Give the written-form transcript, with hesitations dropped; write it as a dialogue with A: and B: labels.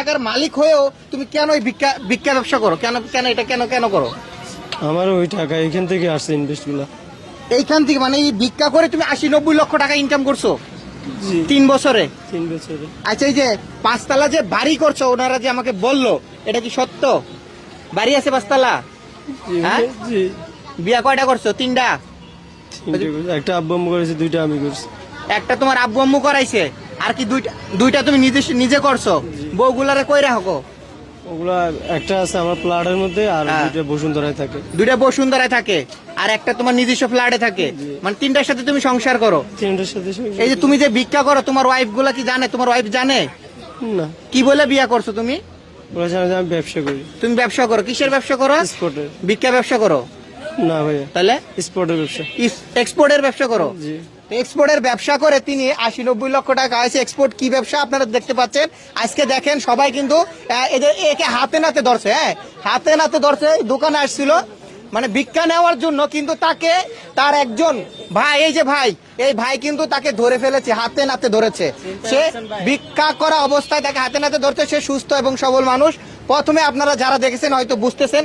A: টাকার মালিক হয়েও তুমি কেন এই ভিক্ষা ভিক্ষা ব্যবসা করো? কেন কেন এটা কেন কেন করো?
B: আমার ওই টাকা এখান থেকে আসছে ইনভেস্ট গুলা।
A: এইখান থেকে মানে এই ভিক্ষা করে তুমি 80-90 লক্ষ টাকা ইনকাম করছো
B: জি
A: 3 বছরে?
B: 3 বছরে।
A: আচ্ছা, এই যে 5 তলা যে বাড়ি করছো, ওনারা যে আমাকে বললো, এটা কি সত্য? বাড়ি আছে 5 তলা?
B: জি
A: হ্যাঁ?
B: জি
A: বিয়া কয়টা করছো? 3টা?
B: একটা আব্বু আম্মু করেছে, 2টা আমি করছি।
A: একটা তোমার আব্বু আম্মু করাইছে, আর কি দুইটা তুমি নিজে করছো? বউগুলারে কই রাখো?
B: ওগুলা একটা আছে আমার প্লাটের মধ্যে, আর
A: হ্যাঁ।
B: 2টা বসুন্ধরায় থাকে।
A: 2টা বসুন্ধরায় থাকে, আর একটা তোমার নিজস্ব ফ্ল্যাটে থাকে। মানে 3টার সাথে তুমি সংসার করো।
B: 3টার সাথে সংসার
A: এই যে তুমি যে ভিক্ষা করো, তোমার ওয়াইফ গুলা কি জানে? তোমার ওয়াইফ জানে?
B: করি। না,
A: কি বলে বিয়া করছো তুমি?
B: ওরা জানে যে আমি ব্যবসা করি,
A: তুমি ব্যবসা করো? কিসের ব্যবসা করো?
B: স্পটের।
A: ভিক্ষা ব্যবসা করো?
B: না ভাইয়া,
A: তাহলে
B: স্পটের ব্যবসা।
A: এক্সপোর্টের ব্যবসা করো?
B: জি
A: এক্সপোর্টের ব্যবসা করে তিনি 80-90 লক্ষ টাকা আছে। এক্সপোর্ট কি ব্যবসা আপনারা দেখতে পাচ্ছেন। আজকে দেখেন সবাই কিন্তু এদের একে হাতে নাতে ধরছে। হ্যাঁ, হাতে নাতে ধরছে। দোকানে আসছিল মানে ভিক্ষা নেওয়ার জন্য, কিন্তু তাকে তার একজন ভাই, এই যে ভাই, এই ভাই কিন্তু তাকে ধরে ফেলেছে, হাতে নাতে ধরেছে। সে ভিক্ষা করা অবস্থায় তাকে হাতে নাতে ধরছে। সে সুস্থ এবং সবল মানুষ। প্রথমে আপনারা যারা দেখেছেন হয়তো বুঝতেছেন।